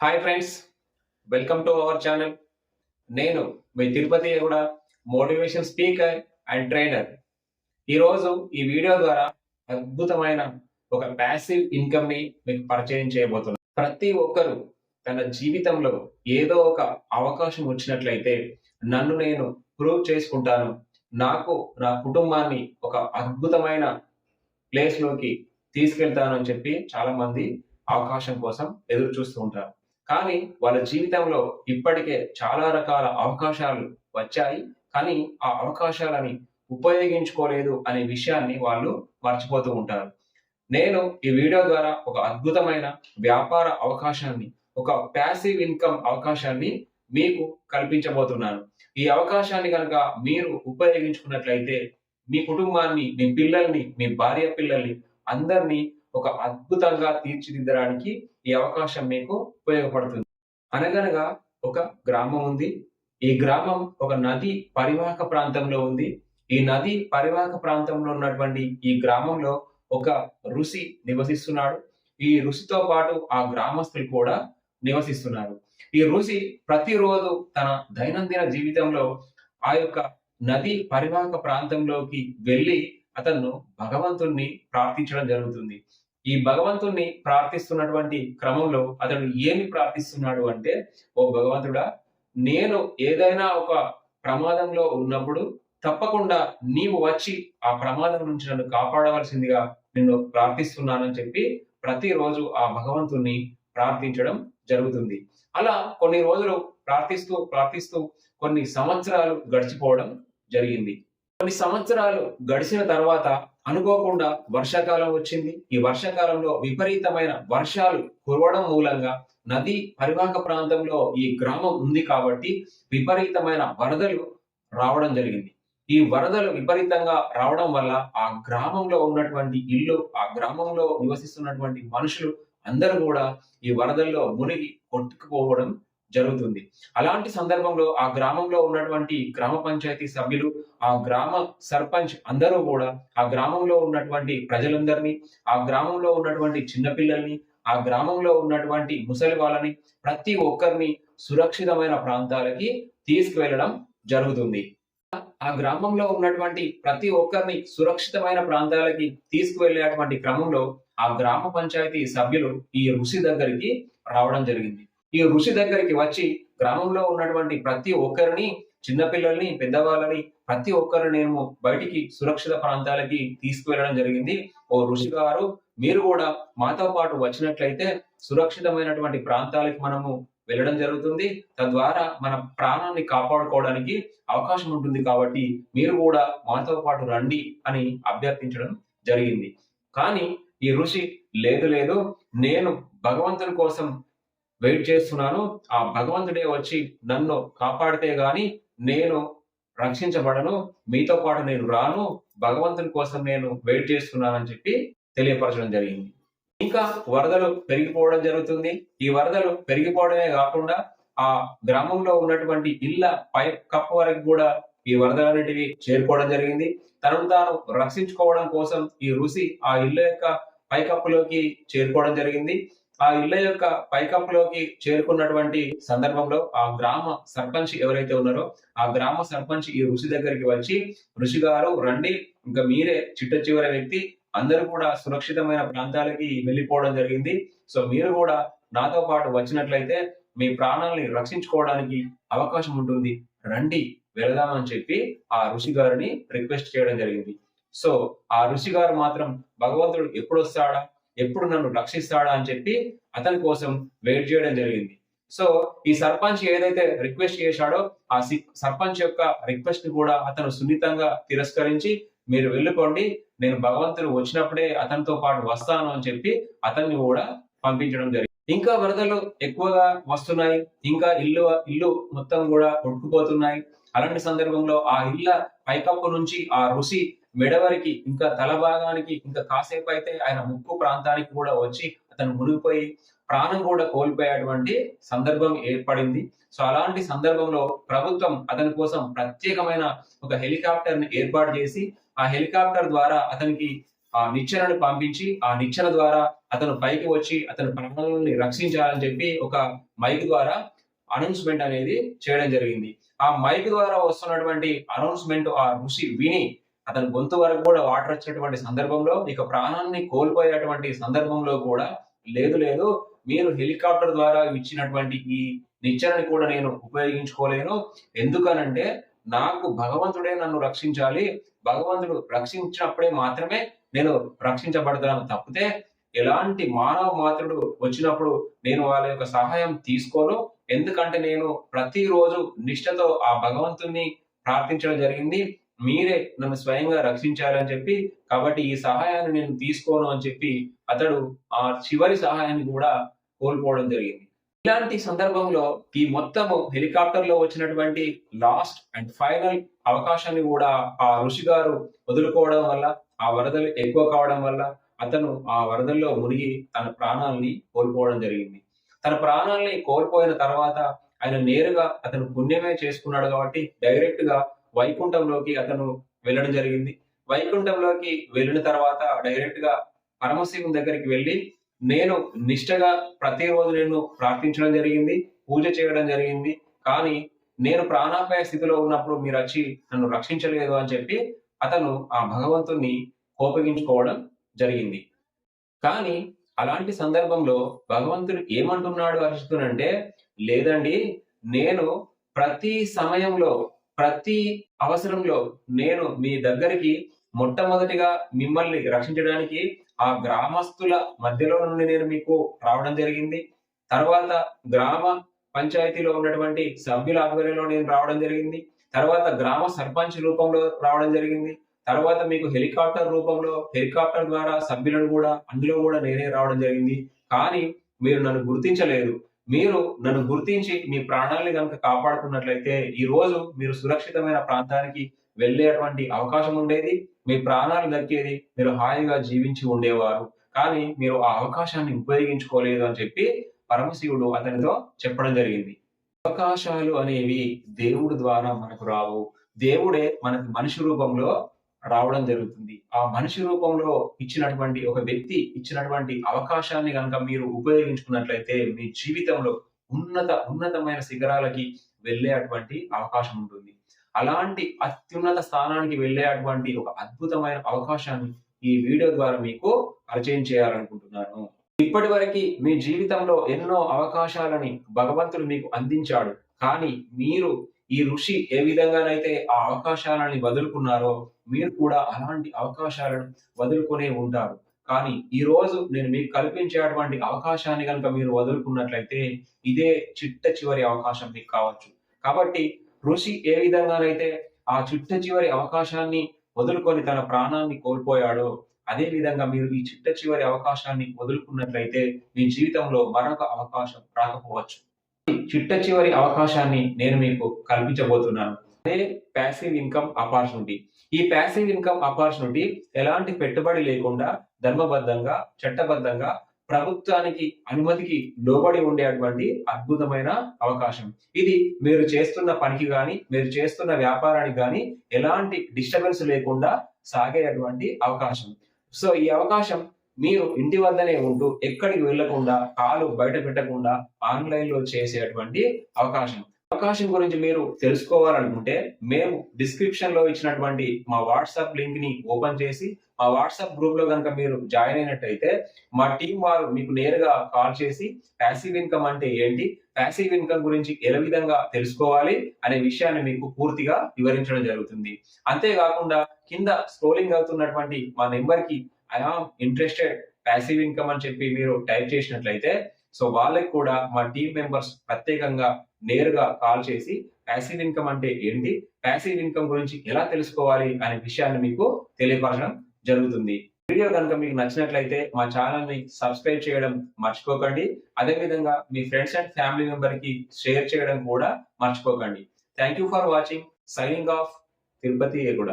Hi friends, welcome to our channel. నేను మీ తిరుపతి కూడా motivation speaker and trainer. ఈరోజు ఈ వీడియో ద్వారా అద్భుతమైన ఒక ప్యాసివ్ ఇన్కమ్ ని మీకు పరిచయం చేయబోతున్నాను. ప్రతి ఒక్కరు తన జీవితంలో ఏదో ఒక అవకాశం వచ్చినట్లయితే నన్ను నేను ప్రూవ్ చేసుకుంటాను, నాకు నా కుటుంబాన్ని ఒక అద్భుతమైన ప్లేస్ లోకి తీసుకెళ్తాను అని చెప్పి చాలా మంది అవకాశం కోసం ఎదురు చూస్తూ ఉంటారు. కానీ వాళ్ళ జీవితంలో ఇప్పటికే చాలా రకాల అవకాశాలు వచ్చాయి. కానీ ఆ అవకాశాలని ఉపయోగించుకోలేదు అనే విషయాన్ని వాళ్ళు మర్చిపోతూ ఉంటారు. నేను ఈ వీడియో ద్వారా ఒక అద్భుతమైన వ్యాపార అవకాశాన్ని, ఒక ప్యాసివ్ ఇన్కమ్ అవకాశాన్ని మీకు కల్పించబోతున్నాను. ఈ అవకాశాన్ని కనుక మీరు ఉపయోగించుకున్నట్లయితే మీ కుటుంబాన్ని, మీ పిల్లల్ని, మీ భార్య పిల్లల్ని అందరినీ ఒక అద్భుతంగా తీర్చిదిద్దడానికి ఈ అవకాశం మీకు ఉపయోగపడుతుంది. అనగనగా ఒక గ్రామం ఉంది. ఈ గ్రామం ఒక నది పరివాహక ప్రాంతంలో ఉంది. ఈ నది పరివాహక ప్రాంతంలో ఉన్నటువంటి ఈ గ్రామంలో ఒక ఋషి నివసిస్తున్నాడు. ఈ ఋషితో పాటు ఆ గ్రామస్తులు కూడా నివసిస్తున్నారు. ఈ ఋషి ప్రతిరోజు తన దైనందిన జీవితంలో ఆ యొక్క నది పరివాహక ప్రాంతంలోకి వెళ్ళి అతను భగవంతుణ్ణి ప్రార్థించడం జరుగుతుంది. ఈ భగవంతుణ్ణి ప్రార్థిస్తున్నటువంటి క్రమంలో అతడు ఏమి ప్రార్థిస్తున్నాడు అంటే, ఓ భగవంతుడా, నేను ఏదైనా ఒక ప్రమాదంలో ఉన్నప్పుడు తప్పకుండా నీవు వచ్చి ఆ ప్రమాదం నుంచి నన్ను కాపాడవలసిందిగా నిన్ను ప్రార్థిస్తున్నానని చెప్పి ప్రతిరోజు ఆ భగవంతుణ్ణి ప్రార్థించడం జరుగుతుంది. అలా కొన్ని రోజులు ప్రార్థిస్తూ ప్రార్థిస్తూ కొన్ని సంవత్సరాలు గడిచిపోవడం జరిగింది. కొన్ని సంవత్సరాలు గడిచిన తర్వాత అనుకోకుండా వర్షాకాలం వచ్చింది. ఈ వర్షాకాలంలో విపరీతమైన వర్షాలు కురవడం మూలంగా నది పరివాహక ప్రాంతంలో ఈ గ్రామం ఉంది కాబట్టి విపరీతమైన వరదలు రావడం జరిగింది. ఈ వరదలు విపరీతంగా రావడం వల్ల ఆ గ్రామంలో ఉన్నటువంటి ఇల్లు, ఆ గ్రామంలో నివసిస్తున్నటువంటి మనుషులు అందరూ కూడా ఈ వరదల్లో మునిగి కొట్టుకుపోవడం జరుగుతుంది. అలాంటి సందర్భంలో ఆ గ్రామంలో ఉన్నటువంటి గ్రామ పంచాయతీ సభ్యులు, ఆ గ్రామ సర్పంచ్ అందరూ కూడా ఆ గ్రామంలో ఉన్నటువంటి ప్రజలందరినీ, ఆ గ్రామంలో ఉన్నటువంటి చిన్నపిల్లల్ని, ఆ గ్రామంలో ఉన్నటువంటి ముసలి వాళ్ళని, ప్రతి ఒక్కరిని సురక్షితమైన ప్రాంతాలకి తీసుకువెళ్ళడం జరుగుతుంది. ఆ గ్రామంలో ఉన్నటువంటి ప్రతి ఒక్కరిని సురక్షితమైన ప్రాంతాలకి తీసుకువెళ్ళేటువంటి క్రమంలో ఆ గ్రామ పంచాయతీ సభ్యులు ఈ ఋషి దగ్గరికి రావడం జరిగింది. ఈ ఋషి దగ్గరికి వచ్చి గ్రామంలో ఉన్నటువంటి ప్రతి ఒక్కరిని, చిన్నపిల్లల్ని, పెద్దవాళ్ళని ప్రతి ఒక్కరిని నేను బయటికి సురక్షిత ప్రాంతాలకి తీసుకువెళ్ళడం జరిగింది. ఓ ఋషి గారు, మీరు కూడా మాతో పాటు వచ్చినట్లయితే సురక్షితమైనటువంటి ప్రాంతాలకి మనము వెళ్ళడం జరుగుతుంది. తద్వారా మన ప్రాణాన్ని కాపాడుకోవడానికి అవకాశం ఉంటుంది కాబట్టి మీరు కూడా మాతో పాటు రండి అని అభ్యర్థించడం జరిగింది. కానీ ఈ ఋషి లేదు లేదు, నేను భగవంతుని కోసం వెయిట్ చేస్తున్నాను. ఆ భగవంతుడే వచ్చి నన్ను కాపాడితే గాని నేను రక్షించబడను, మీతో పాటు నేను రాను, భగవంతుని కోసం నేను వెయిట్ చేస్తున్నానని చెప్పి తెలియపరచడం జరిగింది. ఇంకా వరదలు పెరిగిపోవడం జరుగుతుంది. ఈ వరదలు పెరిగిపోవడమే కాకుండా ఆ గ్రామంలో ఉన్నటువంటి ఇళ్ల పై కప్పు వరకు కూడా ఈ వరదలన్నిటివి చేరుకోవడం జరిగింది. తనను తాను రక్షించుకోవడం కోసం ఈ ఋషి ఆ ఇళ్ళ యొక్క పైకప్పులోకి చేరుకోవడం జరిగింది. ఆ ఇళ్ళ యొక్క పైకప్పులోకి చేరుకున్నటువంటి సందర్భంలో ఆ గ్రామ సర్పంచ్ ఎవరైతే ఉన్నారో ఆ గ్రామ సర్పంచ్ ఈ ఋషి దగ్గరికి వచ్చి, ఋషి గారు రండి, ఇంకా మీరే చిట్ట చివరి వ్యక్తి, అందరూ కూడా సురక్షితమైన ప్రాంతాలకి వెళ్ళిపోవడం జరిగింది. సో మీరు కూడా నాతో పాటు వచ్చినట్లయితే మీ ప్రాణాలని రక్షించుకోవడానికి అవకాశం ఉంటుంది, రండి వెళదామని చెప్పి ఆ ఋషి గారిని రిక్వెస్ట్ చేయడం జరిగింది. సో ఆ ఋషి గారు మాత్రం భగవంతుడు ఎప్పుడు వస్తాడా, ఎప్పుడు నన్ను రక్షిస్తాడా అని చెప్పి అతని కోసం వెయిట్ చేయడం జరిగింది. సో ఈ సర్పంచ్ ఏదైతే రిక్వెస్ట్ చేశాడో ఆ సర్పంచ్ యొక్క రిక్వెస్ట్ ని కూడా అతను సున్నితంగా తిరస్కరించి, మీరు వెళ్ళిపోండి, నేను భగవంతుడు వచ్చినప్పుడే అతనితో పాటు వస్తాను అని చెప్పి అతన్ని కూడా పంపించడం జరిగింది. ఇంకా వరదలు ఎక్కువగా వస్తున్నాయి. ఇంకా ఇల్లు మొత్తం కూడా కొట్టుకుపోతున్నాయి. అలాంటి సందర్భంలో ఆ ఇళ్ళ పైకప్పు నుంచి ఆ ఋషి మెడవరికి, ఇంకా తల భాగానికి, ఇంకా కాసేపు అయితే ఆయన ముక్కు ప్రాంతానికి కూడా వచ్చి అతను మునిగిపోయి ప్రాణం కూడా కోల్పోయేటువంటి సందర్భం ఏర్పడింది. సో అలాంటి సందర్భంలో ప్రభుత్వం అతని కోసం ప్రత్యేకమైన ఒక హెలికాప్టర్ ని ఏర్పాటు చేసి ఆ హెలికాప్టర్ ద్వారా అతనికి ఆ నిచ్చెనను పంపించి ఆ నిచ్చెన ద్వారా అతను పైకి వచ్చి అతని ప్రాణాలని రక్షించాలని చెప్పి ఒక మైక్ ద్వారా అనౌన్స్మెంట్ అనేది చేయడం జరిగింది. ఆ మైక్ ద్వారా వస్తున్నటువంటి అనౌన్స్మెంట్ ఆ ఋషి విని అతని గొంతు వరకు కూడా వాటర్ వచ్చేటువంటి సందర్భంలో ఇక ప్రాణాన్ని కోల్పోయేటువంటి సందర్భంలో కూడా లేదు లేదు, మీరు హెలికాప్టర్ ద్వారా ఇచ్చినటువంటి ఈ నిచ్చెనని కూడా నేను ఉపయోగించుకోలేను. ఎందుకనంటే నాకు భగవంతుడే నన్ను రక్షించాలి. భగవంతుడు రక్షించినప్పుడే మాత్రమే నేను రక్షించబడతాను తప్పితే ఎలాంటి మానవ మాత్రుడు వచ్చినప్పుడు నేను వాళ్ళ యొక్క సహాయం తీసుకోను. ఎందుకంటే నేను ప్రతిరోజు నిష్ఠతో ఆ భగవంతుణ్ణి ప్రార్థించడం జరిగింది. మీరే నన్ను స్వయంగా రక్షించాలని చెప్పి, కాబట్టి ఈ సహాయాన్ని నేను తీసుకోను అని చెప్పి అతడు ఆ చివరి సహాయాన్ని కూడా కోల్పోవడం జరిగింది. ఇలాంటి సందర్భంలో ఈ మొత్తము హెలికాప్టర్ లో వచ్చినటువంటి లాస్ట్ అండ్ ఫైనల్ అవకాశాన్ని కూడా ఆ ఋషి గారు వదులుకోవడం వల్ల, ఆ వరదలు ఎక్కువ కావడం వల్ల అతను ఆ వరదల్లో మునిగి తన ప్రాణాలని కోల్పోవడం జరిగింది. తన ప్రాణాలని కోల్పోయిన తర్వాత ఆయన నేరుగా అతను పుణ్యమే చేసుకున్నాడు కాబట్టి డైరెక్ట్ గా వైకుంఠంలోకి అతను వెళ్ళడం జరిగింది. వైకుంఠంలోకి వెళ్ళిన తర్వాత డైరెక్ట్ గా పరమశివుని దగ్గరికి వెళ్ళి నేను నిష్ఠగా ప్రతిరోజు నేను ప్రార్థించడం జరిగింది, పూజ చేయడం జరిగింది. కానీ నేను ప్రాణాపాయ స్థితిలో ఉన్నప్పుడు మీరు వచ్చి నన్ను రక్షించలేదు అని చెప్పి అతను ఆ భగవంతుణ్ణి కోపగించుకోవడం జరిగింది. కానీ అలాంటి సందర్భంలో భగవంతుడు ఏమంటున్నాడు అర్జునుడంటే, లేదండి, నేను ప్రతి సమయంలో, ప్రతి అవసరంలో నేను మీ దగ్గరికి మొట్టమొదటిగా మిమ్మల్ని రక్షించడానికి ఆ గ్రామస్తుల మధ్యలో నుండి నేను మీకు రావడం జరిగింది. తర్వాత గ్రామ పంచాయతీలో ఉన్నటువంటి సభ్యుల ఆధ్వర్యంలో నేను రావడం జరిగింది. తర్వాత గ్రామ సర్పంచ్ రూపంలో రావడం జరిగింది. తర్వాత మీకు హెలికాప్టర్ రూపంలో, హెలికాప్టర్ ద్వారా సభ్యులను కూడా అందులో కూడా నేనే రావడం జరిగింది. కానీ మీరు నన్ను గుర్తించలేదు. మీరు నన్ను గుర్తించి మీ ప్రాణాలని గనుక కాపాడుకున్నట్లయితే ఈ రోజు మీరు సురక్షితమైన ప్రాంతానికి వెళ్ళేటువంటి అవకాశం ఉండేది. మీ ప్రాణాలు దక్కేది. మీరు హాయిగా జీవించి ఉండేవారు. కానీ మీరు ఆ అవకాశాన్ని ఉపయోగించుకోలేదు అని చెప్పి పరమశివుడు అతనితో చెప్పడం జరిగింది. అవకాశాలు అనేవి దేవుడి ద్వారా మనకు రావు. దేవుడే మనకు మనిషి రూపంలో రావడం జరుగుతుంది. ఆ మనిషి రూపంలో ఇచ్చినటువంటి ఒక వ్యక్తి ఇచ్చినటువంటి అవకాశాన్ని గనక మీరు ఉపయోగించుకున్నట్లయితే మీ జీవితంలో ఉన్నతమైన శిఖరాలకి వెళ్ళేటువంటి అవకాశం ఉంటుంది. అలాంటి అత్యున్నత స్థానానికి వెళ్ళేటువంటి ఒక అద్భుతమైన అవకాశాన్ని ఈ వీడియో ద్వారా మీకు పరిచయం చేయాలనుకుంటున్నాను. ఇప్పటివరకు మీ జీవితంలో ఎన్నో అవకాశాలని భగవంతుడు మీకు అందించాడు. కానీ మీరు ఈ ఋషి ఏ విధంగానైతే ఆ అవకాశాలని వదులుకున్నారో మీరు కూడా అలాంటి అవకాశాలను వదులుకునే ఉంటారు. కానీ ఈ రోజు నేను మీకు కల్పించేటువంటి అవకాశాన్ని కనుక మీరు వదులుకున్నట్లయితే ఇదే చిట్ట చివరి అవకాశం మీకు కావచ్చు. కాబట్టి ఋషి ఏ విధంగానైతే ఆ చిట్ట చివరి అవకాశాన్ని వదులుకొని తన ప్రాణాన్ని కోల్పోయాడో అదే విధంగా మీరు ఈ చిట్ట చివరి అవకాశాన్ని వదులుకున్నట్లయితే మీ జీవితంలో మరొక అవకాశం రాకపోవచ్చు. చిట్ట చివరి అవకాశాన్ని నేను మీకు కల్పించబోతున్నాను. అదే ప్యాసివ్ ఇన్కమ్ ఆపర్చునిటీ. ఈ ప్యాసివ్ ఇన్కమ్ ఆపర్చునిటీ ఎలాంటి పెట్టుబడి లేకుండా ధర్మబద్ధంగా, చట్టబద్ధంగా ప్రభుత్వానికి అనుమతికి లోబడి ఉండేటువంటి అద్భుతమైన అవకాశం. ఇది మీరు చేస్తున్న పనికి గాని, మీరు చేస్తున్న వ్యాపారానికి గాని ఎలాంటి డిస్టర్బెన్స్ లేకుండా సాగేటువంటి అవకాశం. సో ఈ అవకాశం మీరు ఇంటి వద్దనే ఉంటూ ఎక్కడికి వెళ్లకుండా, కాలు బయట పెట్టకుండా ఆన్లైన్ లో చేసేటువంటి అవకాశం. అవకాశం గురించి మీరు తెలుసుకోవాలనుకుంటే మేము డిస్క్రిప్షన్ లో ఇచ్చినటువంటి మా వాట్సాప్ లింక్ ని ఓపెన్ చేసి మా వాట్సాప్ గ్రూప్ లో కనుక మీరు జాయిన్ అయినట్టయితే మా టీం వారు మీకు నేరుగా కాల్ చేసి ప్యాసివ్ ఇన్కమ్ అంటే ఏంటి, ప్యాసివ్ ఇన్కమ్ గురించి ఏ విధంగా తెలుసుకోవాలి అనే విషయాన్ని మీకు పూర్తిగా వివరించడం జరుగుతుంది. అంతేకాకుండా కింద స్క్రోలింగ్ అవుతున్నటువంటి మా నెంబర్ కి I am interested passive income అని చెప్పి మీరు టైప్ చేసినట్లయితే సో వాళ్ళకి కూడా మా టీమ్ మెంబర్స్ ప్రత్యేకంగా నేరుగా కాల్ చేసి ప్యాసివ్ ఇన్కమ్ అంటే ఏంటి, ప్యాసివ్ ఇన్కమ్ గురించి ఎలా తెలుసుకోవాలి అనే విషయాన్ని మీకు తెలియపరచడం జరుగుతుంది. వీడియో కనుక మీకు నచ్చినట్లయితే మా ఛానల్ ని సబ్స్క్రైబ్ చేయడం మర్చిపోకండి. అదేవిధంగా మీ ఫ్రెండ్స్ అండ్ ఫ్యామిలీ మెంబర్ కి షేర్ చేయడం కూడా మర్చిపోకండి. Thank you for watching. Signing off, Tirupati Eguda.